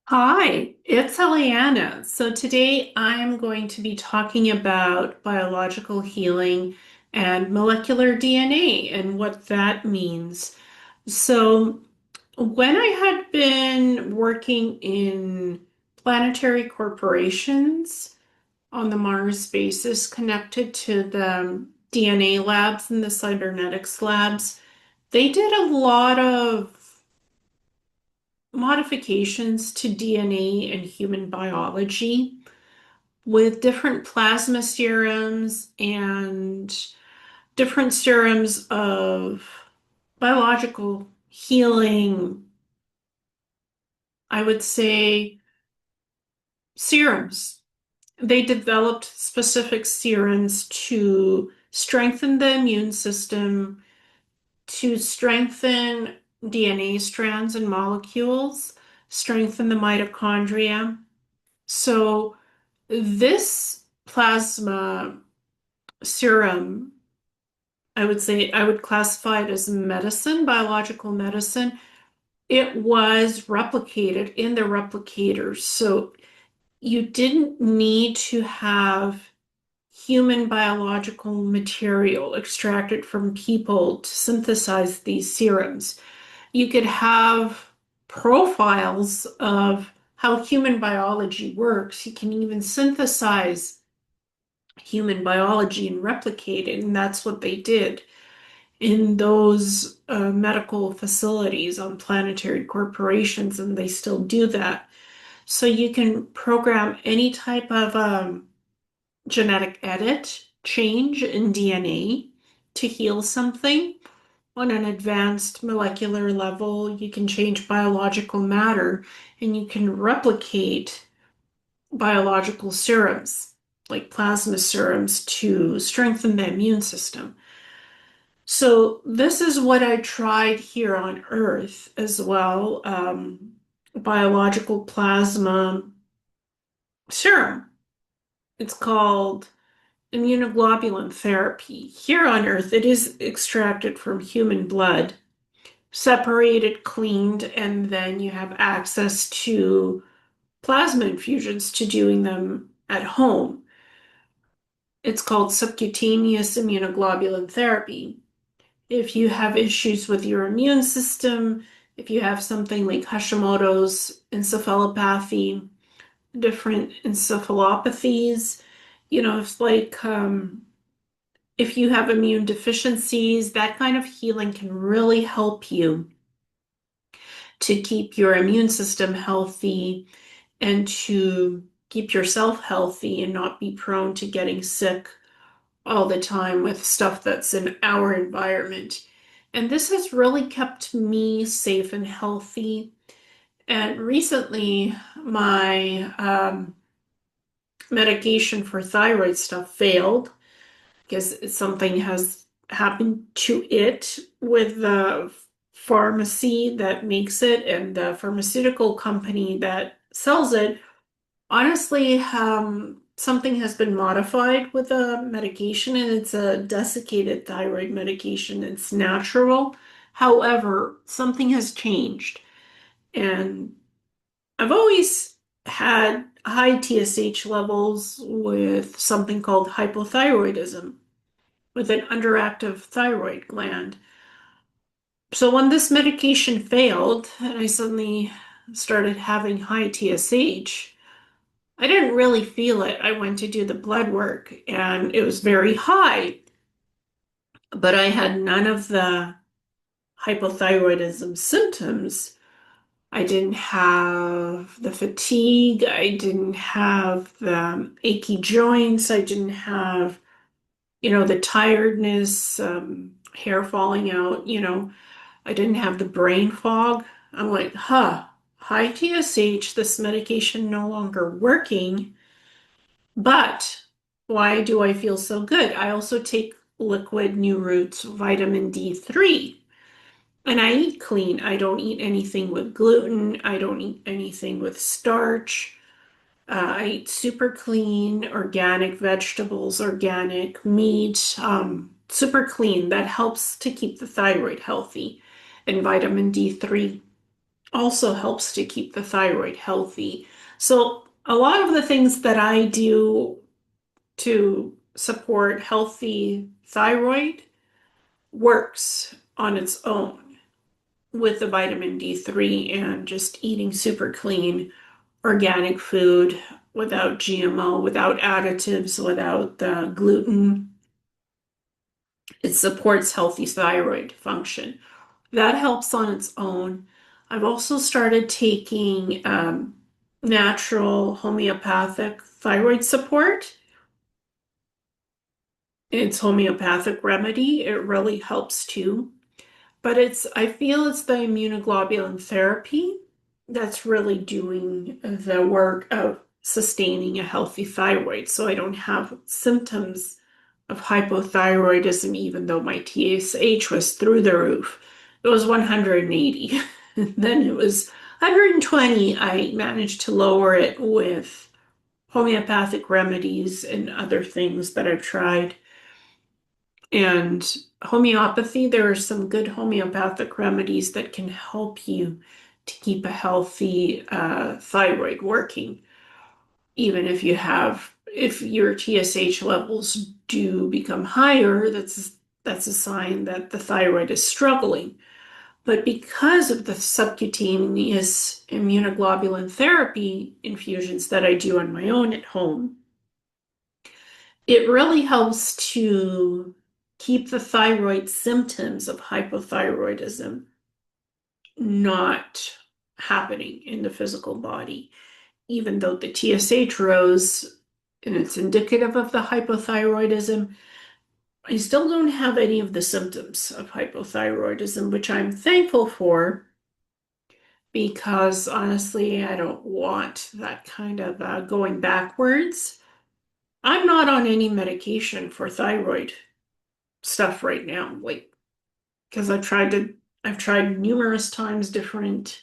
Hi, it's Ileana. So today I'm going to be talking about biological healing and molecular DNA and what that means. So when I had been working in planetary corporations on the Mars basis connected to the DNA labs and the cybernetics labs, they did a lot of modifications to DNA and human biology with different plasma serums and different serums of biological healing, I would say serums. They developed specific serums to strengthen the immune system, to strengthen DNA strands and molecules, strengthen the mitochondria. So this plasma serum, I would say I would classify it as medicine, biological medicine. It was replicated in the replicators. So you didn't need to have human biological material extracted from people to synthesize these serums. You could have profiles of how human biology works. You can even synthesize human biology and replicate it. And that's what they did in those medical facilities on planetary corporations, and they still do that. So you can program any type of genetic edit, change in DNA to heal something on an advanced molecular level. You can change biological matter and you can replicate biological serums, like plasma serums, to strengthen the immune system. So, this is what I tried here on Earth as well, biological plasma serum. It's called immunoglobulin therapy. Here on Earth, it is extracted from human blood, separated, cleaned, and then you have access to plasma infusions to doing them at home. It's called subcutaneous immunoglobulin therapy. If you have issues with your immune system, if you have something like Hashimoto's encephalopathy, different encephalopathies, it's like if you have immune deficiencies, that kind of healing can really help you to keep your immune system healthy and to keep yourself healthy and not be prone to getting sick all the time with stuff that's in our environment. And this has really kept me safe and healthy. And recently, my medication for thyroid stuff failed because something has happened to it with the pharmacy that makes it and the pharmaceutical company that sells it. Honestly, something has been modified with the medication, and it's a desiccated thyroid medication. It's natural. However, something has changed, and I've always had high TSH levels with something called hypothyroidism, with an underactive thyroid gland. So when this medication failed, and I suddenly started having high TSH, I didn't really feel it. I went to do the blood work and it was very high, but I had none of the hypothyroidism symptoms. I didn't have the fatigue. I didn't have the achy joints. I didn't have, the tiredness, hair falling out, I didn't have the brain fog. I'm like, high TSH, this medication no longer working. But why do I feel so good? I also take liquid new roots vitamin D3 and I eat clean. I don't eat anything with gluten. I don't eat anything with starch. I eat super clean, organic vegetables, organic meat, super clean. That helps to keep the thyroid healthy and vitamin D3 also helps to keep the thyroid healthy. So a lot of the things that I do to support healthy thyroid works on its own with the vitamin D3 and just eating super clean organic food without GMO, without additives, without gluten. It supports healthy thyroid function. That helps on its own. I've also started taking natural homeopathic thyroid support. It's homeopathic remedy. It really helps too. But I feel it's the immunoglobulin therapy that's really doing the work of sustaining a healthy thyroid. So I don't have symptoms of hypothyroidism, even though my TSH was through the roof. It was 180. Then it was 120. I managed to lower it with homeopathic remedies and other things that I've tried. And homeopathy, there are some good homeopathic remedies that can help you to keep a healthy thyroid working, even if your TSH levels do become higher, that's a sign that the thyroid is struggling. But because of the subcutaneous immunoglobulin therapy infusions that I do on my own at home, it really helps to keep the thyroid symptoms of hypothyroidism not happening in the physical body. Even though the TSH rose and it's indicative of the hypothyroidism, I still don't have any of the symptoms of hypothyroidism, which I'm thankful for because honestly, I don't want that kind of going backwards. I'm not on any medication for thyroid stuff right now, like because I've tried numerous times different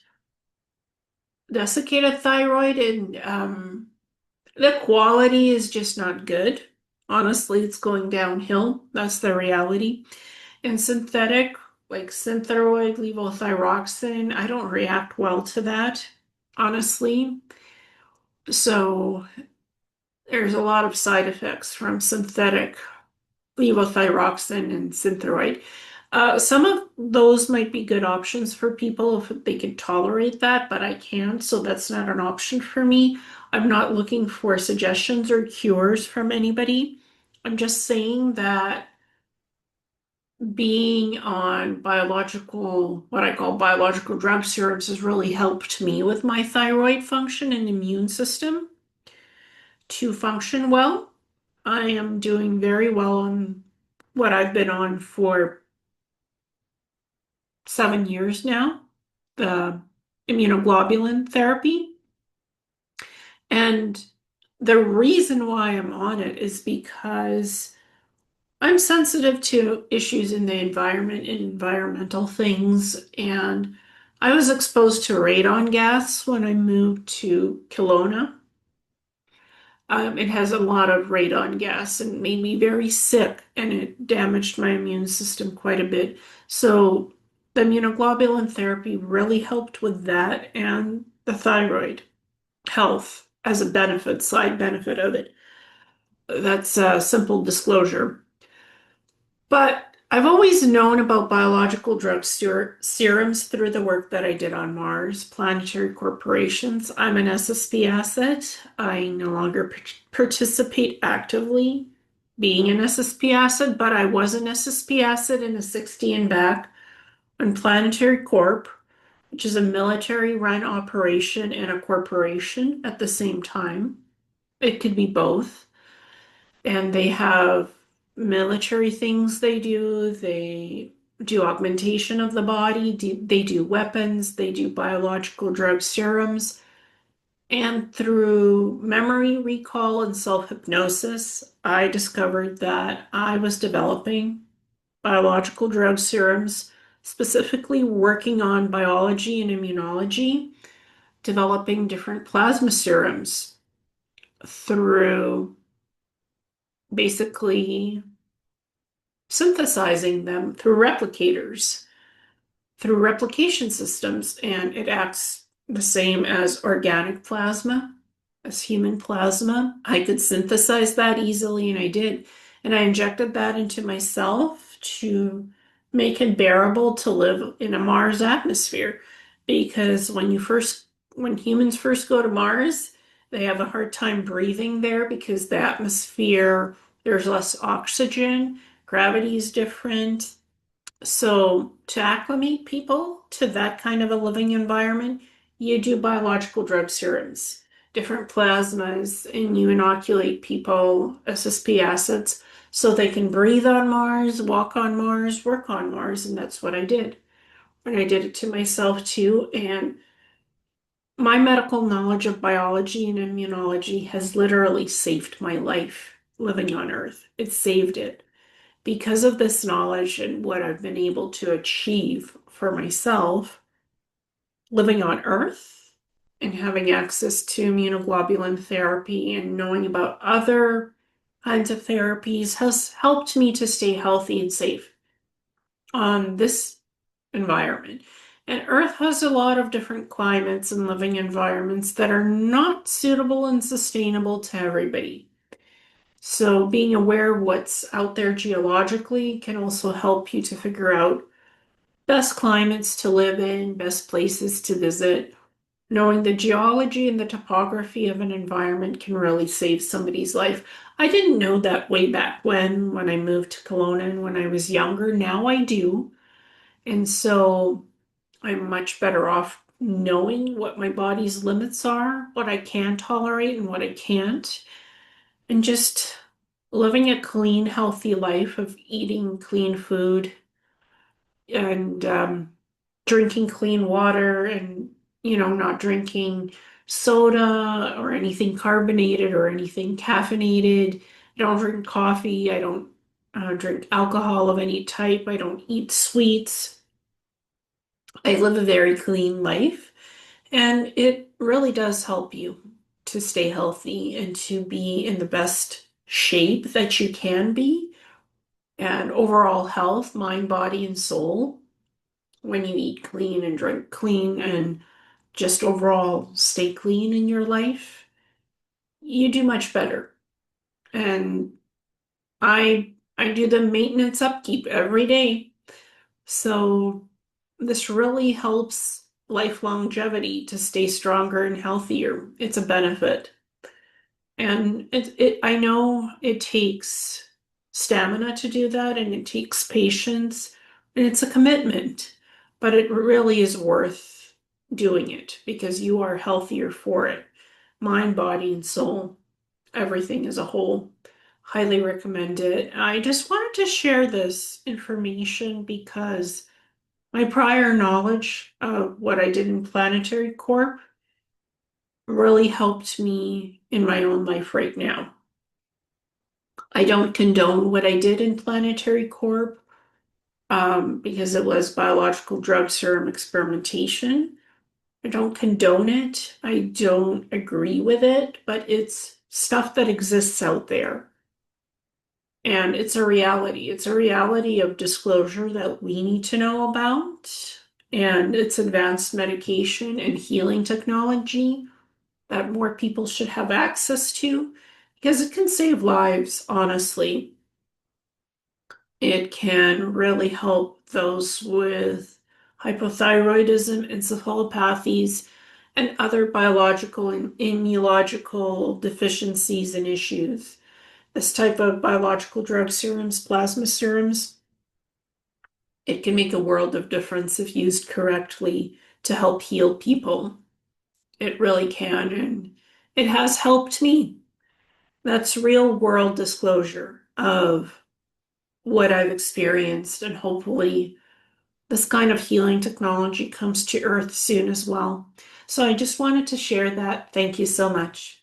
desiccated thyroid, and the quality is just not good. Honestly, it's going downhill. That's the reality. And synthetic, like Synthroid, levothyroxine, I don't react well to that, honestly. So there's a lot of side effects from synthetic levothyroxine and Synthroid. Some of those might be good options for people if they can tolerate that, but I can't, so that's not an option for me. I'm not looking for suggestions or cures from anybody. I'm just saying that being on what I call biological drug serums has really helped me with my thyroid function and immune system to function well. I am doing very well on what I've been on for 7 years now, the immunoglobulin therapy. And the reason why I'm on it is because I'm sensitive to issues in the environment and environmental things. And I was exposed to radon gas when I moved to Kelowna. It has a lot of radon gas and made me very sick, and it damaged my immune system quite a bit. So the immunoglobulin therapy really helped with that and the thyroid health as a side benefit of it. That's a simple disclosure. But I've always known about biological drug serums through the work that I did on Mars, planetary corporations. I'm an SSP asset. I no longer participate actively being an SSP asset, but I was an SSP asset in a 60 and back on Planetary Corp, which is a military run operation and a corporation at the same time. It could be both. And they have military things they do. They do augmentation of the body. They do weapons. They do biological drug serums. And through memory recall and self-hypnosis, I discovered that I was developing biological drug serums, specifically working on biology and immunology, developing different plasma serums through basically synthesizing them through replicators through replication systems, and it acts the same as organic plasma, as human plasma. I could synthesize that easily, and I did. And I injected that into myself to make it bearable to live in a Mars atmosphere. Because when humans first go to Mars, they have a hard time breathing there because the atmosphere, there's less oxygen, gravity is different. So, to acclimate people to that kind of a living environment, you do biological drug serums, different plasmas, and you inoculate people SSP acids so they can breathe on Mars, walk on Mars, work on Mars, and that's what I did. And I did it to myself too. And my medical knowledge of biology and immunology has literally saved my life living on Earth. It saved it because of this knowledge and what I've been able to achieve for myself living on Earth and having access to immunoglobulin therapy and knowing about other kinds of therapies has helped me to stay healthy and safe on this environment. And Earth has a lot of different climates and living environments that are not suitable and sustainable to everybody. So being aware of what's out there geologically can also help you to figure out best climates to live in, best places to visit. Knowing the geology and the topography of an environment can really save somebody's life. I didn't know that way back when I moved to Kelowna and when I was younger. Now I do. And so I'm much better off knowing what my body's limits are, what I can tolerate and what I can't, and just living a clean, healthy life of eating clean food and drinking clean water and, not drinking soda or anything carbonated or anything caffeinated. I don't drink coffee. I don't drink alcohol of any type. I don't eat sweets. I live a very clean life, and it really does help you to stay healthy and to be in the best shape that you can be, and overall health, mind, body, and soul. When you eat clean and drink clean and just overall stay clean in your life, you do much better. And I do the maintenance upkeep every day. So this really helps life longevity to stay stronger and healthier. It's a benefit. And I know it takes stamina to do that and it takes patience and it's a commitment, but it really is worth doing it because you are healthier for it. Mind, body, and soul, everything as a whole. Highly recommend it. I just wanted to share this information because my prior knowledge of what I did in Planetary Corp really helped me in my own life right now. I don't condone what I did in Planetary Corp because it was biological drug serum experimentation. I don't condone it. I don't agree with it, but it's stuff that exists out there. And it's a reality. It's a reality of disclosure that we need to know about. And it's advanced medication and healing technology that more people should have access to because it can save lives, honestly. It can really help those with hypothyroidism, encephalopathies, and other biological and immunological deficiencies and issues. This type of biological drug serums, plasma serums, it can make a world of difference if used correctly to help heal people. It really can, and it has helped me. That's real world disclosure of what I've experienced, and hopefully this kind of healing technology comes to Earth soon as well. So I just wanted to share that. Thank you so much.